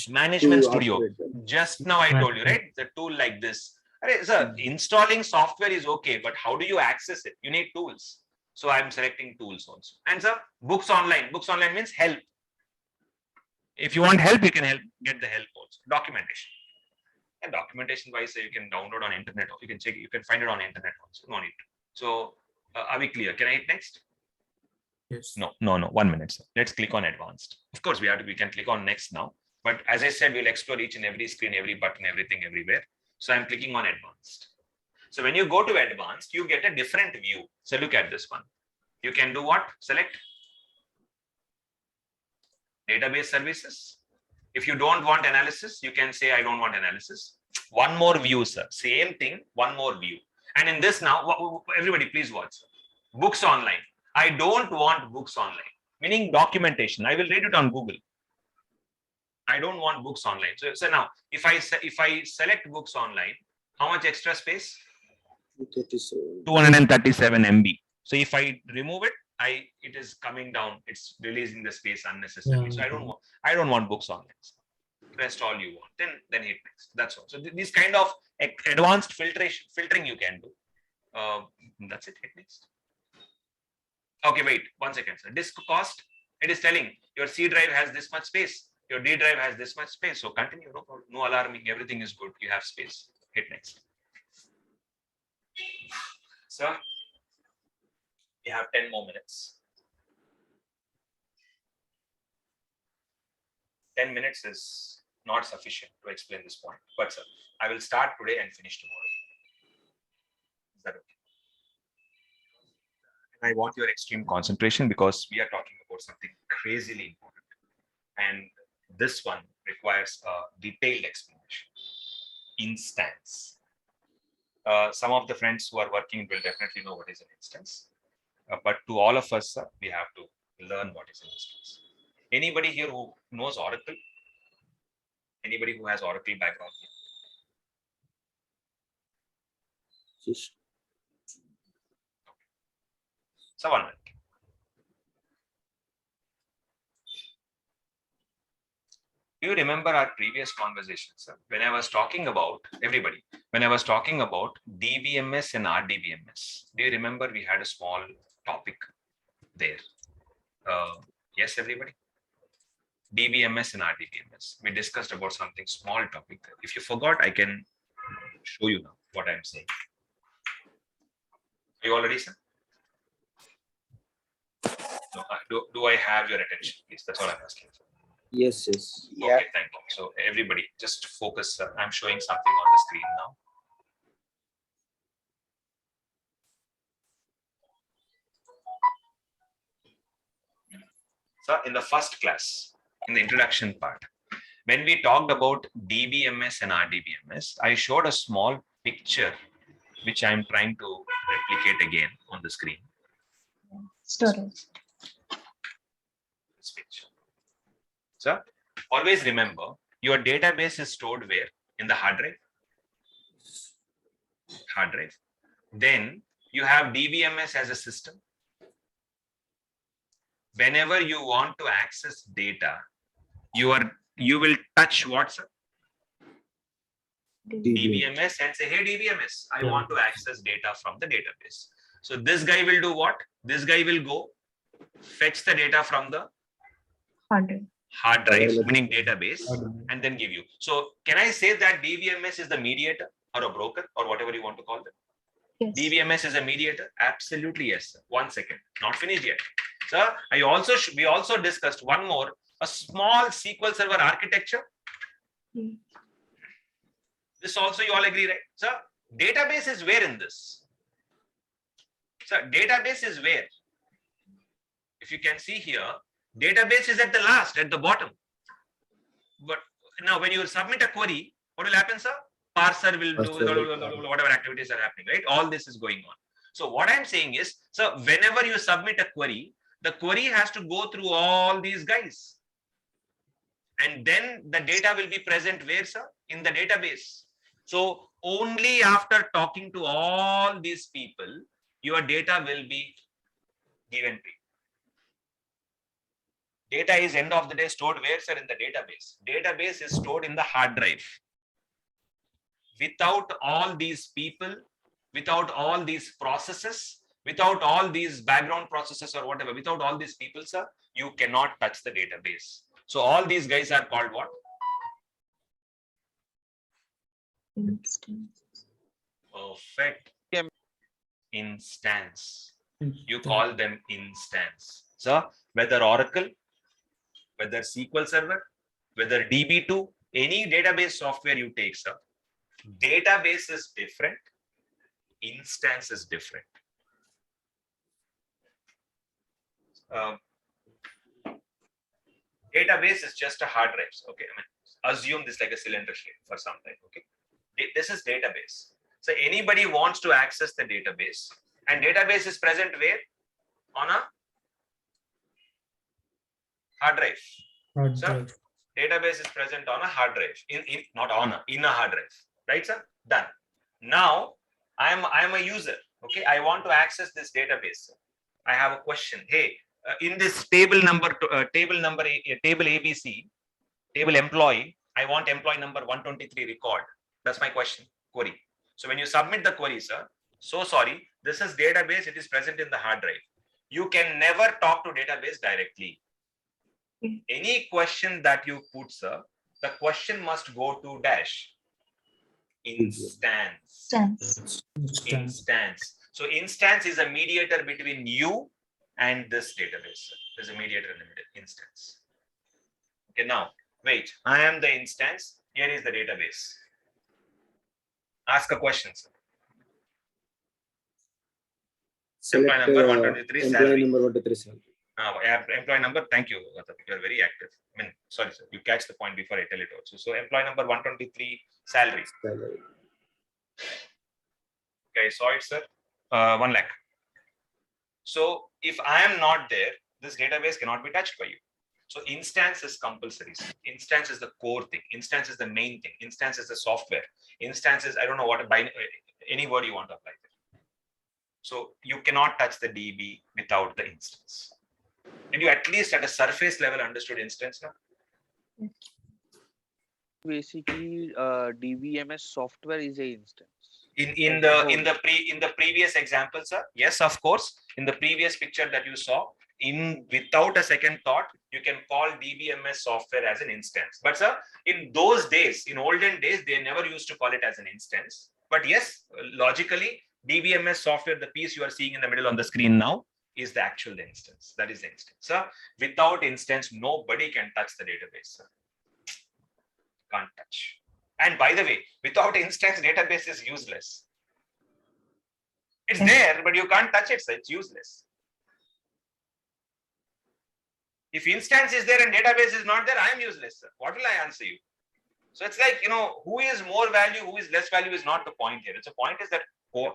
management studio. Just now I told you, right? The tool like this. Sir, installing software is okay, but how do you access it? You need tools. So I'm selecting tools also. And sir, books online. Books online means help. If you want help, you can get the help also. Documentation. And documentation wise, you can download on internet. Or you can check. You can find it on internet also. No need. So are we clear? Can I hit next? Yes. No. 1 minute, sir. Let's click on advanced. Of course, we can click on next now. But as I said, we'll explore each and every screen, every button, everything, everywhere. So I'm clicking on advanced. So when you go to advanced, you get a different view. So look at this one. You can do what? Select database services. If you don't want analysis, you can say, I don't want analysis. One more view, sir. Same thing, one more view. And in this now, everybody please watch. Books online. I don't want books online, meaning documentation. I will read it on Google. I don't want books online. So now, if I select books online, how much extra space? 237 MB. So if I remove it, it is coming down. It's releasing the space unnecessarily. So I don't want books online. Rest all you want. Then hit next. That's all. So this kind of advanced filtering you can do. That's it. Hit next. Okay, wait 1 second, sir. Disk cost. It is telling your C drive has this much space. Your D drive has this much space. So continue. No problem. No alarming. Everything is good. You have space. Hit next. Sir, we have 10 more minutes. 10 minutes is not sufficient to explain this point. But sir, I will start today and finish tomorrow. Is that okay? And I want your extreme concentration because we are talking about something crazily important. And this one requires a detailed explanation. Instance. Some of the friends who are working will definitely know what is an instance. But to all of us, we have to learn what is an instance. Anybody here who knows Oracle? Anybody who has Oracle background here? So 1 minute. Do you remember our previous conversations, sir? When I was talking about everybody, when I was talking about DBMS and RDBMS, do you remember we had a small topic there? Yes, everybody? DBMS and RDBMS. We discussed about something small topic there. If you forgot, I can show you now what I'm saying. Are you all ready, sir? No, do I have your attention, please? That's all I'm asking for. Yes. Okay, thank you. So everybody just focus. I'm showing something on the screen now. So in the first class, in the introduction part, when we talked about DBMS and RDBMS, I showed a small picture, which I'm trying to replicate again on the screen. Storage. This picture. So always remember, your database is stored where? In the hard drive. Hard drive. Then you have DBMS as a system. Whenever you want to access data, you will touch what, sir? DBMS and say, hey DBMS, I want to access data from the database. So this guy will do what? This guy will go fetch the data from the hard drive, meaning database, and then give you. So can I say that DBMS is the mediator or a broker or whatever you want to call them? Yes. DBMS is a mediator? Absolutely yes, sir. 1 second, not finished yet. Sir, we also discussed one more a small SQL Server architecture. Mm. This also you all agree, right? So database is where in this? So database is where? If you can see here, database is at the last, at the bottom. But now when you submit a query, what will happen, sir? Parser will do whatever activities are happening, right? All this is going on. So what I'm saying is, so whenever you submit a query, the query has to go through all these guys. And then the data will be present where, sir? In the database. So only after talking to all these people, your data will be given to you. Data is end of the day stored where, sir? In the database. Database is stored in the hard drive. Without all these people, without all these processes, without all these background processes or whatever, without all these people, sir, you cannot touch the database. So all these guys are called what? Instance. Perfect. Instance. You call them instance. So whether Oracle, whether SQL Server, whether DB2, any database software you take, sir, database is different, instance is different. Database is just a hard drive. Okay, I mean, assume this like a cylinder shape for some time. Okay, this is database. So anybody wants to access the database, and database is present where? On a hard drive. Sir, database is present on a hard drive. In a hard drive, right, sir? Done. Now I'm a user. Okay, I want to access this database. I have a question. Hey, in this table ABC, table employee, I want employee number 123 record. That's my question, query. So when you submit the query, sir, so sorry, this is database, it is present in the hard drive. You can never talk to database directly. Any question that you put, sir, the question must go to dash instance. Instance. So instance is a mediator between you and this database. There's a mediator in the middle, instance. Okay, now wait, I am the instance. Here is the database. Ask a question, sir. Select, employee number 123 employee salary. number 123 salary. Employee number, thank you. You are very active. I mean, sorry, sir. You catch the point before I tell it also. So employee number 123 salary. Okay, I saw it, sir. 1 lakh. So if I am not there, this database cannot be touched by you. So instance is compulsory. Instance is the core thing. Instance is the main thing. Instance is the software. Instance is, I don't know what, any word you want to apply there. So you cannot touch the DB without the instance. Did you at least at a surface level understood instance now? Basically, DBMS software is a instance. In the previous example, sir, yes, of course. In the previous picture that you saw, without a second thought, you can call DBMS software as an instance. But sir, in those days, in olden days, they never used to call it as an instance. But yes, logically, DBMS software, the piece you are seeing in the middle on the screen now, is the actual instance. That is the instance. Sir, without instance, nobody can touch the database, sir. Can't touch. And by the way, without instance, database is useless. It's there, but you can't touch it, so it's useless. If instance is there and database is not there, I am useless, sir. What will I answer you? So it's like, who is more value, who is less value is not the point here. It's a point is that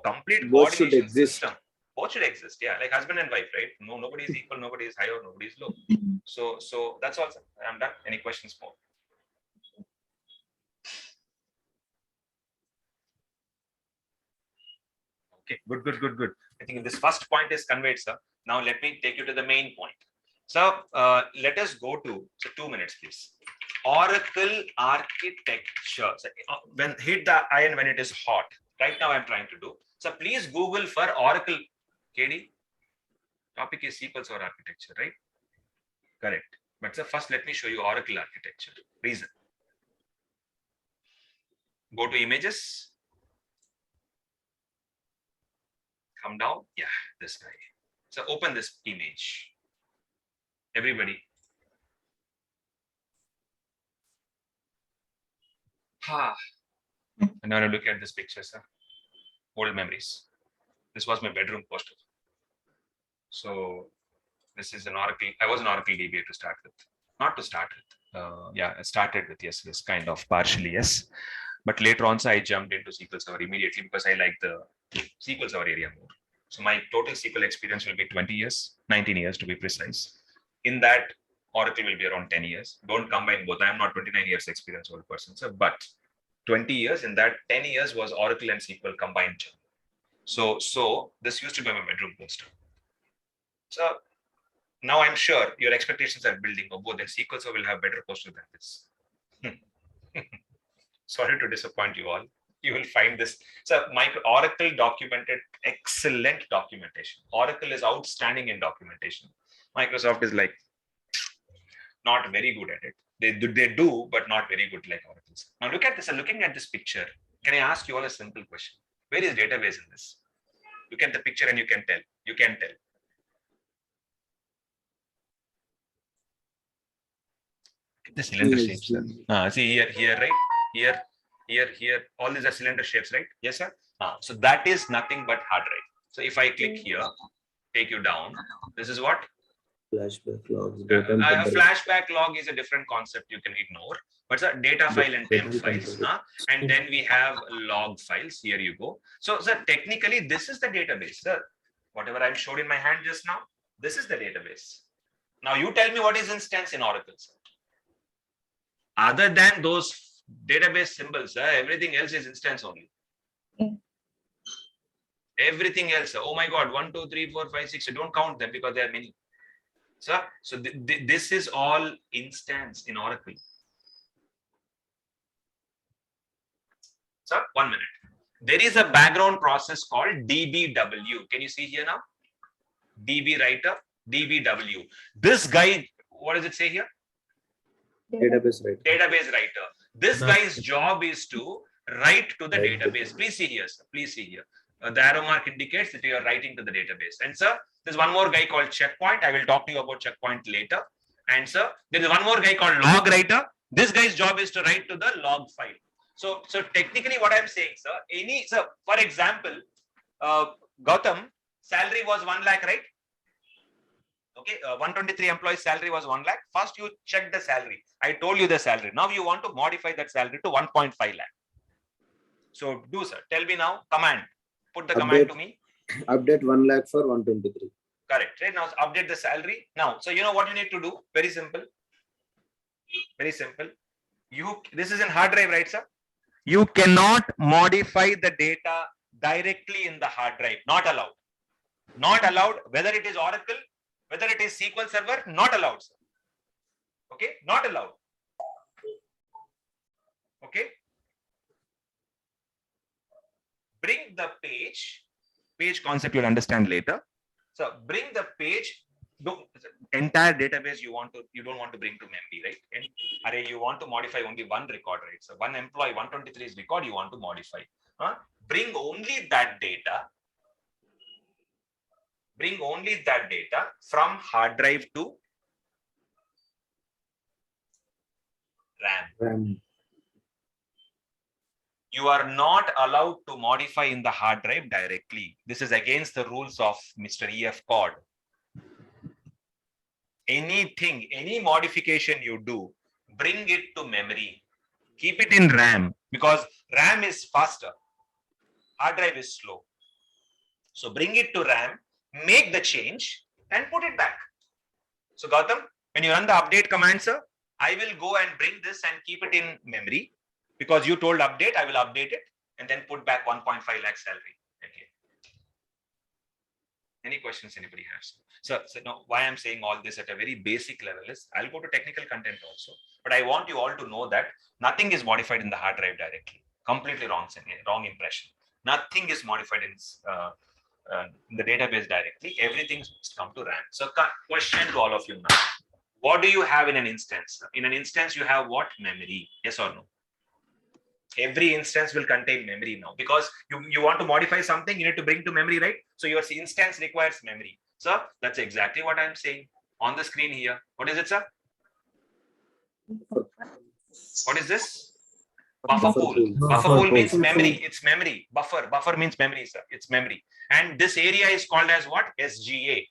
complete Both should coordination exist. system. Both should exist, yeah, like husband and wife, right? No, nobody is equal, nobody is high or nobody is low. So that's all, sir. I'm done. Any questions more? Okay, good. I think this first point is conveyed, sir. Now let me take you to the main point. So let us go to, 2 minutes, please. Oracle architecture. So, when hit the iron when it is hot. Right now I'm trying to do. So please Google for Oracle. KD. Topic is SQL Server architecture, right? Correct. But so first let me show you Oracle architecture. Reason. Go to images. Come down. Yeah, this guy. So open this image. Everybody. And now I look at this picture, sir. Old memories. This was my bedroom poster. So this is an Oracle. I was an Oracle DBA to start with. Not to start with. Yeah, I started with yes, kind of partially yes. But later on, so I jumped into SQL Server immediately because I like the SQL Server area more. So my total SQL experience will be 20 years, 19 years to be precise. In that, Oracle will be around 10 years. Don't combine both. I am not 29 years experience old person, sir, but 20 years. In that, 10 years was Oracle and SQL combined. So this used to be my bedroom poster. So now I'm sure your expectations are building. Oh, both then SQL Server will have better poster than this. Sorry to disappoint you all. You will find this. So Oracle documented excellent documentation. Oracle is outstanding in documentation. Microsoft is like not very good at it. They do, but not very good like Oracle. Now look at this. Looking at this picture, can I ask you all a simple question? Where is database in this? Look at the picture and you can tell. You can tell. The cylinder shapes. See here, right? Here. All these are cylinder shapes, right? Yes, sir. So that is nothing but hard drive. So if I click here, take you down. This is what? Flashback logs. A flashback log is a different concept you can ignore. But a data file and temp files. And then we have log files. Here you go. So, sir, technically, this is the database, sir. Whatever I showed in my hand just now, this is the database. Now, you tell me what is instance in Oracle, sir. Other than those database symbols, everything else is instance only. Everything else, oh my God, 1, 2, 3, 4, 5, 6. Don't count them because there are many. So this is all instance in Oracle. So 1 minute. There is a background process called DBW. Can you see here now? DB writer, DBW. This guy, what does it say here? Database writer. Database writer. This guy's job is to write to the database. Please see here, sir. Please see here. The arrow mark indicates that you are writing to the database. And sir, there's one more guy called checkpoint. I will talk to you about checkpoint later. And sir, there is one more guy called log writer. This guy's job is to write to the log file. So technically what I'm saying, sir, for example, Gautam, salary was 1 lakh, right? Okay, 123 employees salary was 1 lakh. First you check the salary. I told you the salary. Now you want to modify that salary to 1.5 lakh. So do, sir. Tell me now, command. Put the command to me. Update 1 lakh for 123. Correct. Right now, update the salary. Now, so you know what you need to do? Very simple. Very simple. This is in hard drive, right, sir? You cannot modify the data directly in the hard drive. Not allowed. Not allowed. Whether it is Oracle, whether it is SQL Server, not allowed, sir. Okay, not allowed. Okay. Bring the page concept you'll understand later. So bring the page, entire database you don't want to bring to memory, right? And you want to modify only one record, right? So one employee, 123's record you want to modify. Bring only that data. Bring only that data from hard drive to RAM. You are not allowed to modify in the hard drive directly. This is against the rules of Mr. EF code. Anything, any modification you do, bring it to memory. Keep it in RAM because RAM is faster. Hard drive is slow. So bring it to RAM, make the change and put it back. So Gautam, when you run the update command, sir, I will go and bring this and keep it in memory. Because you told update, I will update it and then put back 1.5 lakh salary. Okay. Any questions anybody has? So no, why I'm saying all this at a very basic level is I'll go to technical content also, but I want you all to know that nothing is modified in the hard drive directly. Completely wrong impression. Nothing is modified in the database directly. Everything must come to RAM. So question to all of you now. What do you have in an instance? In an instance, you have what? Memory. Yes or no? Every instance will contain memory now because you want to modify something, you need to bring to memory, right? So your instance requires memory. So that's exactly what I'm saying on the screen here. What is it, sir? What is this? Buffer Buffer pool. pool. Buffer Buffer pool means pool. memory. It's memory. Buffer means memory, sir. It's memory. And this area is called as what? SGA.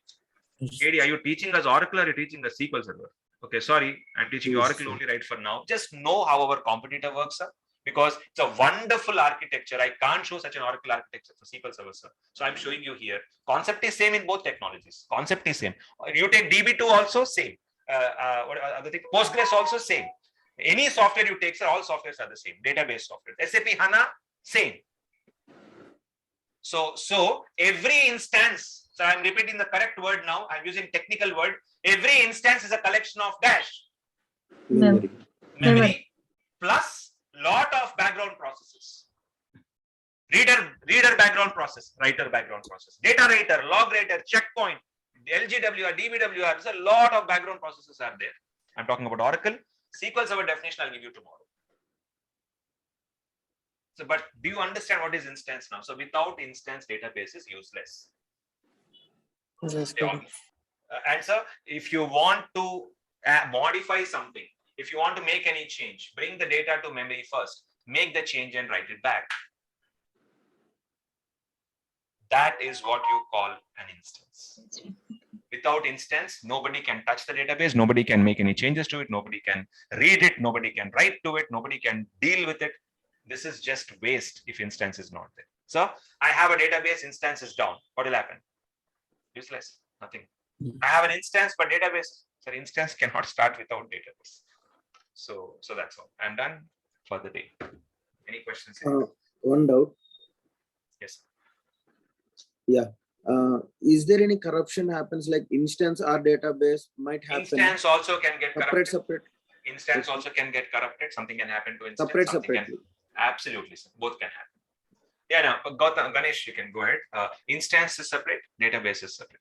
KD, are you teaching us Oracle or are you teaching us SQL Server? Okay, sorry, I'm teaching you Yes, Oracle sir. only right for now. Just know how our competitor works, sir, because it's a wonderful architecture. I can't show such an Oracle architecture for SQL Server, sir. So I'm showing you here. Concept is same in both technologies. Concept is same. You take DB2 also same. What other thing? Postgres also same. Any software you take, sir, all softwares are the same. Database software. SAP HANA, same. So every instance, so I'm repeating the correct word now. I'm using technical word. Every instance is a collection of dash Memory. memory plus lot of background processes. Reader background process, writer background process, data writer, log writer, checkpoint, LGWR, DBWR. There's a lot of background processes are there. I'm talking about Oracle. SQL Server definition I'll give you tomorrow. So, but do you understand what is instance now? So without instance, database is useless. Yes, They all- and so if you want to modify something, if you want to make any change, bring the data to memory first, make the change and write it back. That is what you call an instance. Without instance, nobody can touch the database, nobody can make any changes to it, nobody can read it, nobody can write to it, nobody can deal with it. This is just waste if instance is not there. So I have a database, instance is down. What will happen? Useless, nothing. I have an instance, but database, so instance cannot start without database. So that's all. I'm done for the day. Any questions? One doubt. Yes. Is there any corruption happens like instance or database might happen? Instance also can get corrupted. Separate. Instance also can get corrupted. Something can happen to instance. Separately. Absolutely, sir. Both can happen. Yeah, no, Gautam, Ganesh, you can go ahead. Instance is separate, database is separate.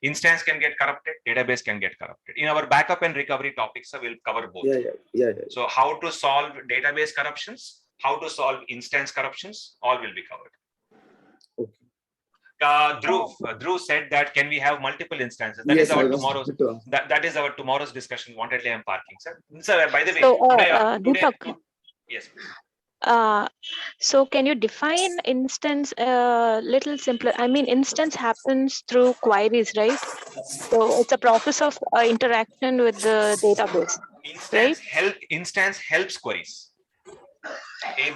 Instance can get corrupted, database can get corrupted. In our backup and recovery topics, we'll cover both. Yeah. So how to solve database corruptions, how to solve instance corruptions, all will be covered. Dhruv said that can we have multiple instances? That is our tomorrow's. That is our tomorrow's discussion. Wantedly, I'm parking, sir. Sir, by the way, Deepak, yes. so can you define instance little simpler? I mean, instance happens through queries, right? So it's a process of interaction with the database. Instance helps queries.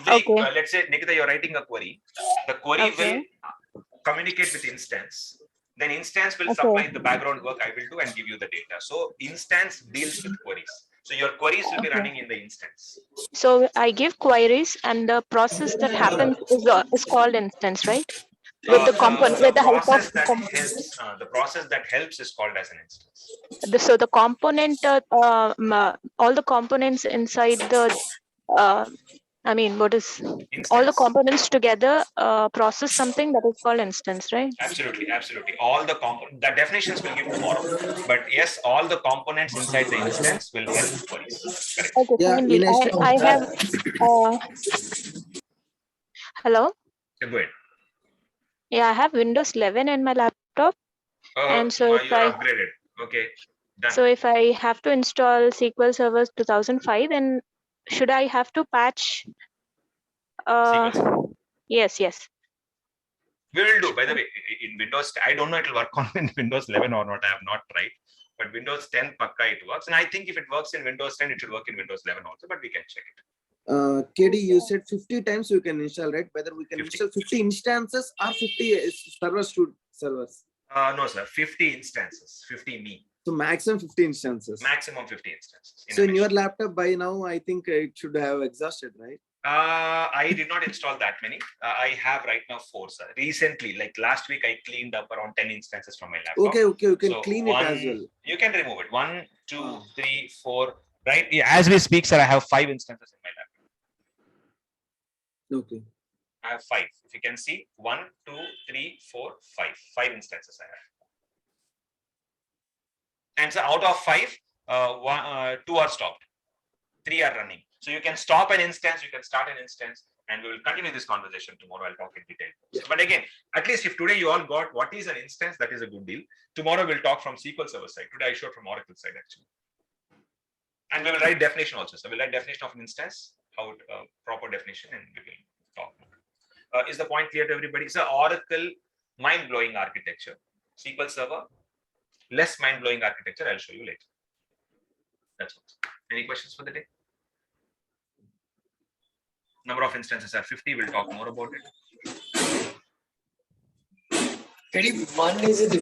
Let's say, Nikita, you're writing a query. The query will communicate with instance. Then instance will supply the background work I will do and give you the data. So instance deals with queries. So your queries will be running in the instance. So I give queries, and the process that happens is called instance, right? With the component, with the help of the process that helps is called as an instance. So the component, all the components inside the, I mean, what is Instance. All the components together process something that is called instance, right? Absolutely. All the definitions will give tomorrow. But yes, all the components inside the instance will help queries. Correct. Okay, finally, I have. Hello. Go ahead. Yeah, I have Windows 11 in my laptop, and so if you're upgraded. Okay. Done. So if I have to install SQL Server 2005, then should I have to patch? Yes. We will do. By the way, in Windows, I don't know it will work on Windows 11 or not. I have not tried. But Windows 10, pakka it works. And I think if it works in Windows 10, it should work in Windows 11 also. But we can check it. KD, you said 50 times you can install, right? Whether we can 50. install 50 instances or 50 servers? No, sir. 50 instances. 50 me. So maximum 50 instances. Maximum 50 instances. So in your laptop by now, I think it should have exhausted, right? I did not install that many. I have right now 4, sir. Recently, like last week, I cleaned up around 10 instances from my laptop. Okay. You can clean it as well. You can remove it. 1, 2, 3, 4. Right. Yeah, as we speak, sir, I have 5 instances in my laptop. Okay. I have 5. If you can see, 1, 2, 3, 4, 5. 5 instances I have. And so out of 5, 2 are stopped. 3 are running. So you can stop an instance, you can start an instance, and we will continue this conversation tomorrow. I'll talk in detail. Yeah. But again, at least if today you all got what is an instance, that is a good deal. Tomorrow we'll talk from SQL Server side. Today I showed from Oracle side actually. And we will write definition also. So we'll write definition of an instance. how proper definition, and we will talk more. Is the point clear to everybody? It's an Oracle mind-blowing architecture. SQL Server, less mind-blowing architecture. I'll show you later. That's all. Any questions for the day? Number of instances are 50. We'll talk more about it. One is a